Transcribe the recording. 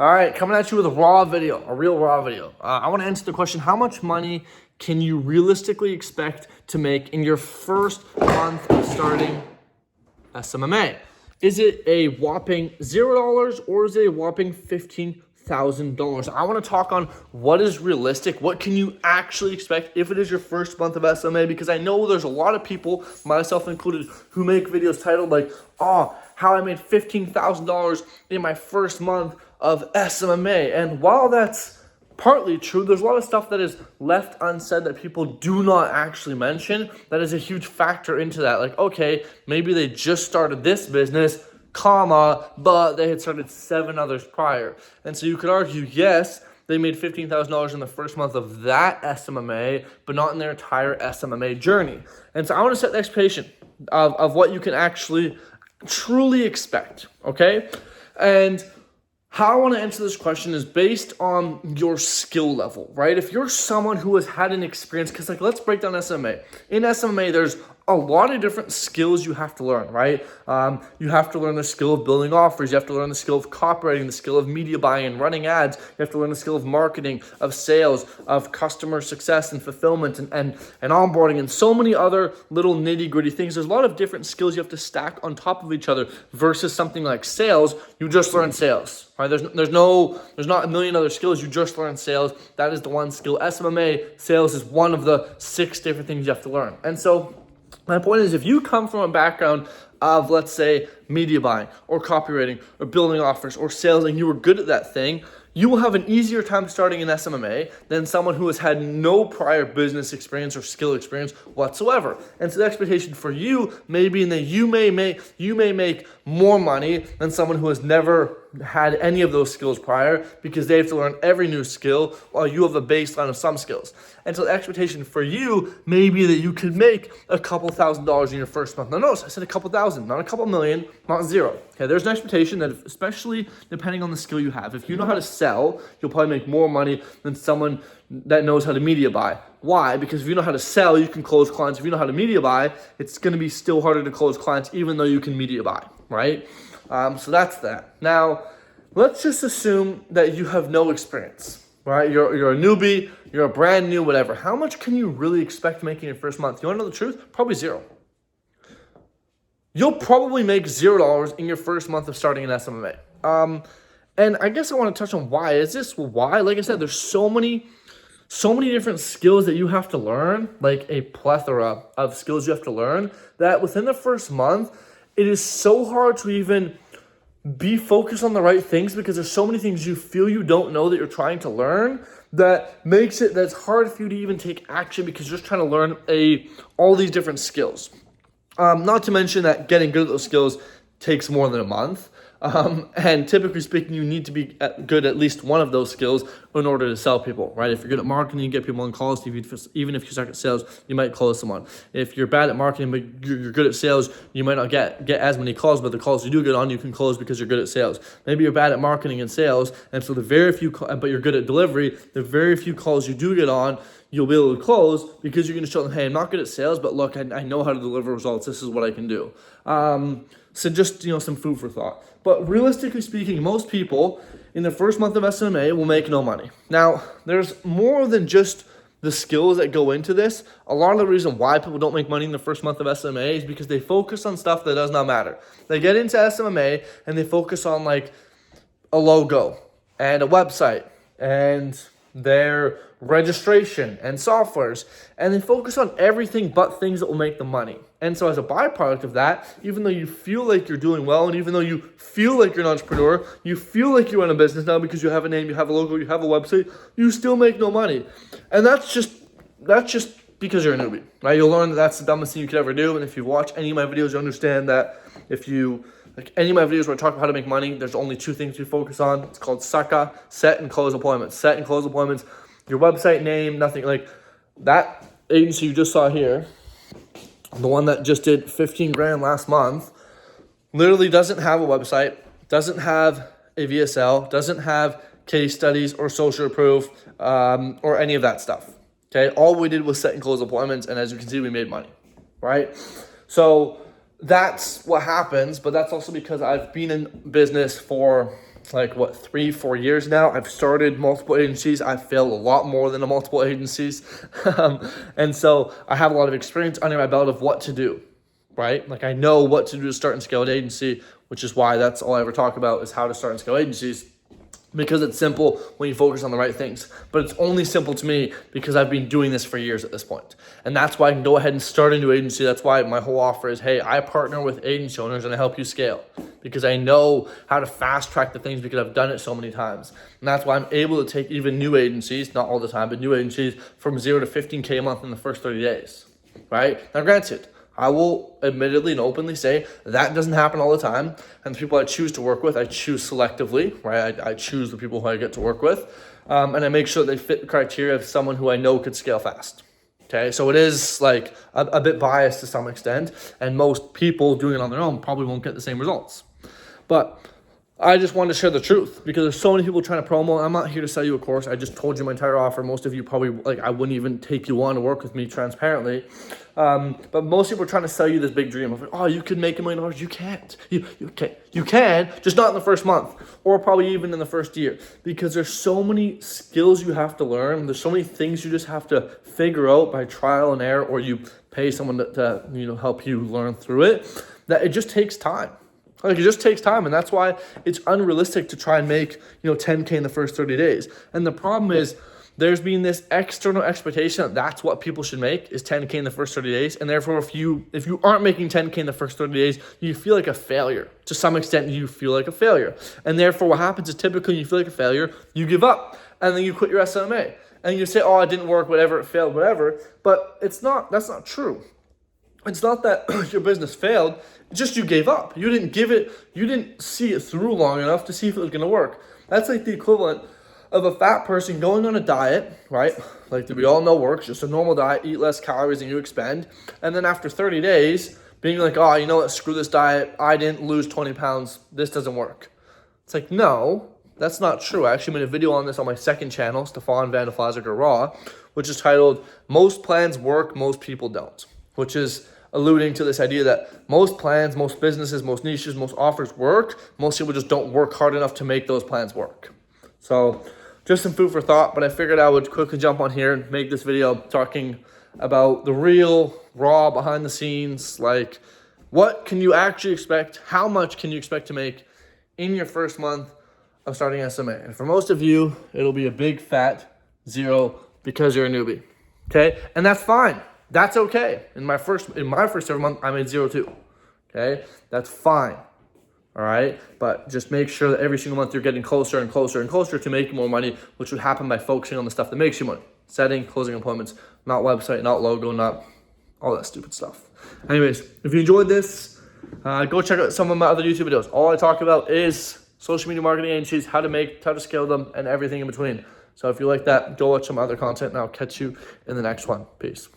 All right, coming at you with a raw video, a real raw video. I want to answer the question, how much money can you realistically expect to make in your first month of starting SMMA? Is it a whopping $0 or is it a whopping $15,000? I want to talk on what is realistic, what can you actually expect if it is your first month of SMA, because I know there's a lot of people, myself included, who make videos titled like, oh, how I made $15,000 in my first month of SMMA. And while that's partly true, there's a lot of stuff that is left unsaid that people do not actually mention that is a huge factor into that. Like, okay, maybe they just started this business, but they had started 7 others prior. And so you could argue, yes, they made $15,000 in the first month of that SMMA, but not in their entire SMMA journey. And so I want to set the expectation of what you can actually truly expect, okay? And how I want to answer this question is based on your skill level, right? If you're someone who has had an experience, because like, let's break down SMA. In SMA, there's a lot of different skills you have to learn, right? You have to learn the skill of building offers. You have to learn the skill of copywriting, the skill of media buying, running ads. You have to learn the skill of marketing, of sales, of customer success and fulfillment and onboarding, and so many other little nitty gritty things. There's a lot of different skills you have to stack on top of each other versus something like sales. You just learn sales, right? There's not a million other skills. You just learn sales. That is the one skill. SMMA sales is one of the 6 different things you have to learn. And so my point is, if you come from a background of, let's say, media buying or copywriting or building offers or sales, and you were good at that thing, you will have an easier time starting in SMMA than someone who has had no prior business experience or skill experience whatsoever. And so the expectation for you may be that you may make more money than someone who has never had any of those skills prior, because they have to learn every new skill while you have a baseline of some skills. And so the expectation for you may be that you could make a couple $1,000s in your first month. Now notice, I said a couple thousand, not a couple million, not 0. Okay, there's an expectation that especially depending on the skill you have, if you know how to sell, you'll probably make more money than someone that knows how to media buy. Why? Because if you know how to sell, you can close clients. If you know how to media buy, it's going to be still harder to close clients even though you can media buy, right? So that's that. Now, let's just assume that you have no experience, right? You're a newbie, you're a brand new, whatever. How much can you really expect to make in your first month? You want to know the truth? Probably 0. You'll probably make $0 in your first month of starting an SMMA. And I guess I want to touch on why is this? Well, why? Like I said, there's so many different skills that you have to learn, like a plethora of skills you have to learn, that within the first month, it is so hard to even be focused on the right things, because there's so many things you feel you don't know that you're trying to learn that makes it that's hard for you to even take action, because you're just trying to learn all these different skills. Not to mention that getting good at those skills takes more than a month. And typically speaking, you need to be good at least one of those skills in order to sell people, right? If you're good at marketing, you get people on calls. Even if you suck at sales, you might close someone. If you're bad at marketing, but you're good at sales, you might not get as many calls, but the calls you do get on, you can close because you're good at sales. Maybe you're bad at marketing and sales, and so but you're good at delivery, the very few calls you do get on, you'll be able to close because you're going to show them, hey, I'm not good at sales, but look, I know how to deliver results. This is what I can do. So just, some food for thought. But realistically speaking, most people in the first month of SMA will make no money. Now, there's more than just the skills that go into this. A lot of the reason why people don't make money in the first month of SMA is because they focus on stuff that does not matter. They get into SMA and they focus on like a logo and a website and their registration and softwares, and they focus on everything but things that will make them money. And so as a byproduct of that, even though you feel like you're doing well, and even though you feel like you're an entrepreneur, you feel like you run a business now because you have a name, you have a logo, you have a website, you still make no money. And that's just because you're a newbie, right? You'll learn that that's the dumbest thing you could ever do. And if you watch any of my videos, you understand that any of my videos where I talk about how to make money, there's only 2 things we focus on. It's called SMMA, set and close appointments. Set and close appointments, your website name, nothing like that. Agency you just saw here, the one that just did 15 grand last month, literally doesn't have a website, doesn't have a VSL, doesn't have case studies or social proof or any of that stuff. Okay, all we did was set and close appointments, and as you can see, we made money, right? So that's what happens, but that's also because I've been in business for like what, 3-4 years now. I've started multiple agencies. I've failed a lot more than the multiple agencies. And so I have a lot of experience under my belt of what to do, right? Like I know what to do to start and scale an agency, which is why that's all I ever talk about is how to start and scale agencies, because it's simple when you focus on the right things. But it's only simple to me because I've been doing this for years at this point. And that's why I can go ahead and start a new agency. That's why my whole offer is, hey, I partner with agency owners and I help you scale, because I know how to fast track the things because I've done it so many times. And that's why I'm able to take even new agencies, not all the time, but new agencies from 0 to 15K a month in the first 30 days, right? Now granted, I will admittedly and openly say that doesn't happen all the time. And the people I choose to work with, I choose selectively, right? I choose the people who I get to work with. And I make sure they fit the criteria of someone who I know could scale fast. Okay, so it is like a bit biased to some extent. And most people doing it on their own probably won't get the same results. But I just wanted to share the truth because there's so many people trying to promo. I'm not here to sell you a course. I just told you my entire offer. Most of you probably, like, I wouldn't even take you on to work with me transparently. But most people are trying to sell you this big dream of, oh, you could make $1 million. You can't. You can, just not in the first month or probably even in the first year, because there's so many skills you have to learn. There's so many things you just have to figure out by trial and error, or you pay someone to help you learn through it, that it just takes time. Like, it just takes time, and that's why it's unrealistic to try and make, 10K in the first 30 days. And the problem is there's been this external expectation that that's what people should make is 10K in the first 30 days. And therefore, if you aren't making 10K in the first 30 days, you feel like a failure. To some extent, you feel like a failure. And therefore, what happens is typically you feel like a failure, you give up, and then you quit your SMMA. And you say, oh, it didn't work, whatever, it failed, whatever. But that's not true. It's not that your business failed, it's just you gave up. You didn't see it through long enough to see if it was gonna work. That's like the equivalent of a fat person going on a diet, right? Like we all know works, just a normal diet, eat less calories than you expend. And then after 30 days, being like, oh, you know what, screw this diet, I didn't lose 20 pounds, this doesn't work. It's like, no, that's not true. I actually made a video on this on my second channel, Stefan Van de Flaziger Raw, which is titled, Most Plans Work, Most People Don't, which is alluding to this idea that most plans, most businesses, most niches, most offers work. Most people just don't work hard enough to make those plans work. So just some food for thought, but I figured I would quickly jump on here and make this video talking about the real, raw, behind the scenes, like what can you actually expect? How much can you expect to make in your first month of starting SMA? And for most of you, it'll be a big fat 0 because you're a newbie, okay? And that's fine. That's okay. In my first ever month, I made 0 too. Okay, that's fine. All right, but just make sure that every single month you're getting closer and closer and closer to making more money, which would happen by focusing on the stuff that makes you money. Setting, closing appointments, not website, not logo, not all that stupid stuff. Anyways, if you enjoyed this, go check out some of my other YouTube videos. All I talk about is social media marketing agencies, how to scale them, and everything in between. So if you like that, go watch some other content, and I'll catch you in the next one. Peace.